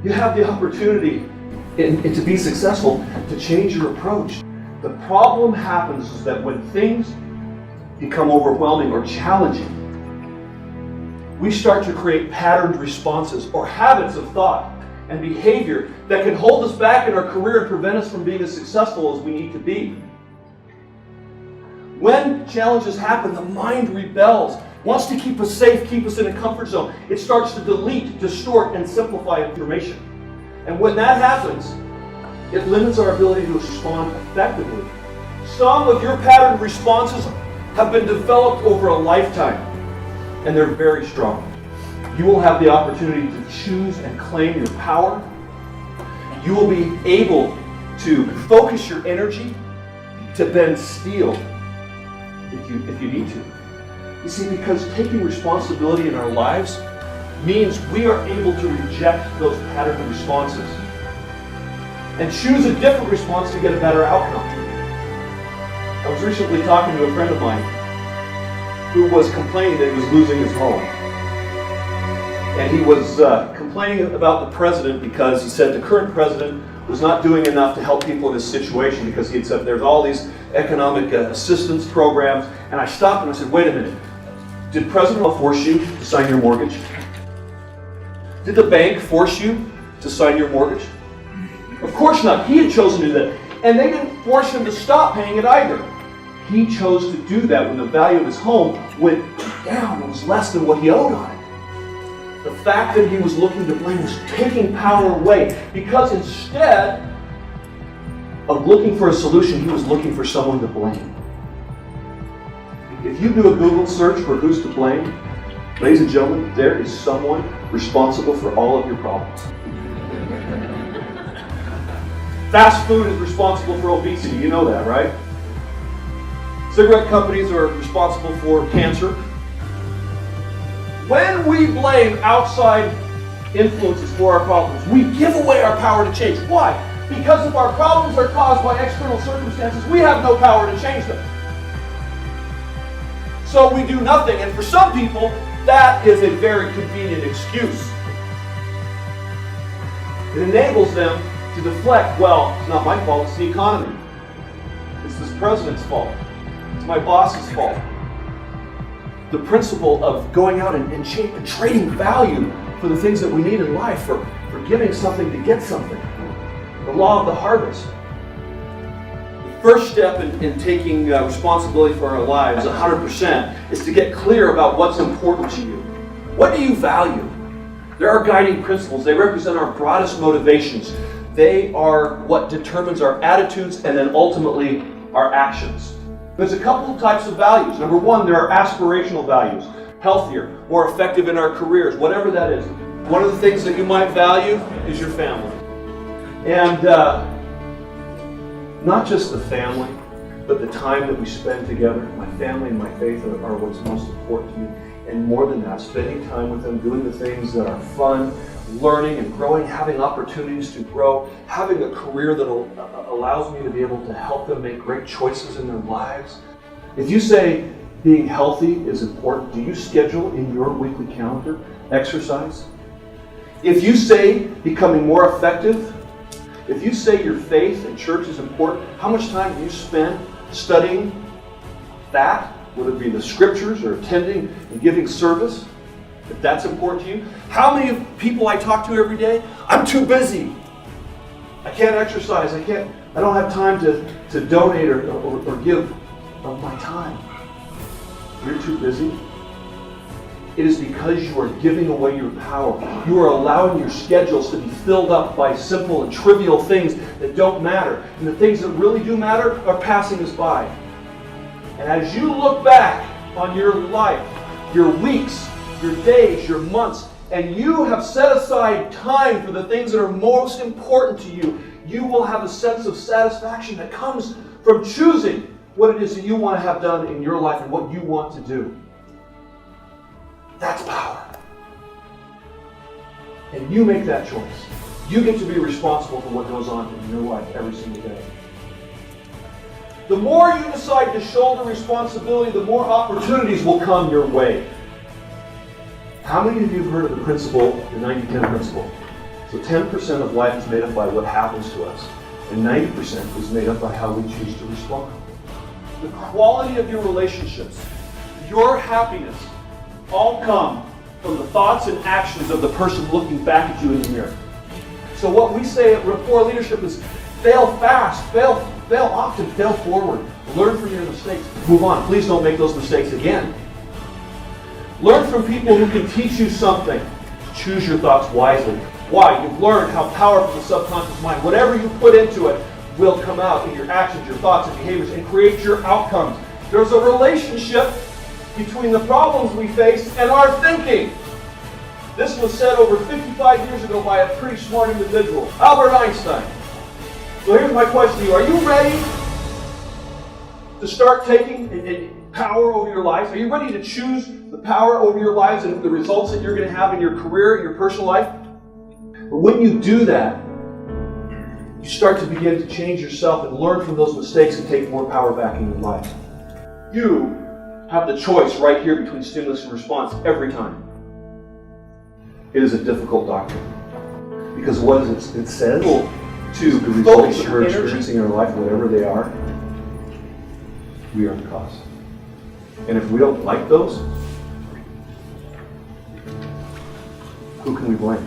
You have the opportunity and to be successful to change your approach. The problem happens is that when things become overwhelming or challenging, we start to create patterned responses or habits of thought and behavior that can hold us back in our career and prevent us from being as successful as we need to be. When challenges happen, the mind rebels, wants to keep us safe, keep us in a comfort zone. It starts to delete, distort, and simplify information. And when that happens, it limits our ability to respond effectively. Some of your patterned responses have been developed over a lifetime, and they're very strong. You will have the opportunity to choose and claim your power. You will be able to focus your energy to bend steel if you need to. You see, because taking responsibility in our lives means we are able to reject those patterned responses and choose a different response to get a better outcome. I was recently talking to a friend of mine who was complaining that he was losing his home. And he was complaining about the president because he said the current president was not doing enough to help people in this situation, because he had said there's all these economic assistance programs. And I stopped and I said, wait a minute. Did President force you to sign your mortgage? Did the bank force you to sign your mortgage? Of course not. He had chosen to do that. And they didn't force him to stop paying it either. He chose to do that when the value of his home went down and was less than what he owed on it. The fact that he was looking to blame was taking power away, because instead of looking for a solution, he was looking for someone to blame. If you do a Google search for who's to blame, ladies and gentlemen, there is someone responsible for all of your problems. Fast food is responsible for obesity, you know that, right? Cigarette companies are responsible for cancer. When we blame outside influences for our problems, we give away our power to change. Why? Because if our problems are caused by external circumstances, we have no power to change them. So we do nothing, and for some people, that is a very convenient excuse. It enables them to deflect, well, it's not my fault, it's the economy. It's this president's fault. It's my boss's fault. The principle of going out and trading value for the things that we need in life, for giving something to get something. The law of the harvest. The first step in taking responsibility for our lives 100% is to get clear about what's important to you. What do you value? There are guiding principles. They represent our broadest motivations. They are what determines our attitudes and then ultimately our actions. There's a couple of types of values. Number one, there are aspirational values. Healthier, more effective in our careers, whatever that is. One of the things that you might value is your family. And not just the family, but the time that we spend together. My family and my faith are what's most important to me. And more than that, spending time with them, doing the things that are fun, learning and growing, having opportunities to grow, having a career that allows me to be able to help them make great choices in their lives. If you say being healthy is important, do you schedule in your weekly calendar exercise? If you say becoming more effective, if you say your faith and church is important, how much time do you spend studying that, whether it be the scriptures or attending and giving service? If that's important to you. How many people I talk to every day, I'm too busy. I can't exercise. I don't have time to donate or give of my time. You're too busy. It is because you are giving away your power. You are allowing your schedules to be filled up by simple and trivial things that don't matter. And the things that really do matter are passing us by. And as you look back on your life, your weeks, your days, your months, and you have set aside time for the things that are most important to you, you will have a sense of satisfaction that comes from choosing what it is that you want to have done in your life and what you want to do. That's power. And you make that choice. You get to be responsible for what goes on in your life every single day. The more you decide to shoulder responsibility, the more opportunities will come your way. How many of you have heard of the principle, the 90-10 principle? So 10% of life is made up by what happens to us, and 90% is made up by how we choose to respond. The quality of your relationships, your happiness, all come from the thoughts and actions of the person looking back at you in the mirror. So what we say at Rapport Leadership is fail fast, fail often, fail forward. Learn from your mistakes. Move on. Please don't make those mistakes again. Learn from people who can teach you something. Choose your thoughts wisely. Why? You've learned how powerful the subconscious mind, whatever you put into it, will come out in your actions, your thoughts, and behaviors and create your outcomes. There's a relationship between the problems we face and our thinking. This was said over 55 years ago by a pretty smart individual, Albert Einstein. So here's my question to you. Are you ready to start taking power over your lives? Are you ready to choose the power over your lives and the results that you're going to have in your career, in your personal life? But when you do that, you start to begin to change yourself and learn from those mistakes and take more power back in your life. You have the choice right here between stimulus and response every time. It is a difficult doctrine. Because what does it says? To the results that we're experiencing in our life, whatever they are, we are the cause. And if we don't like those, who can we blame?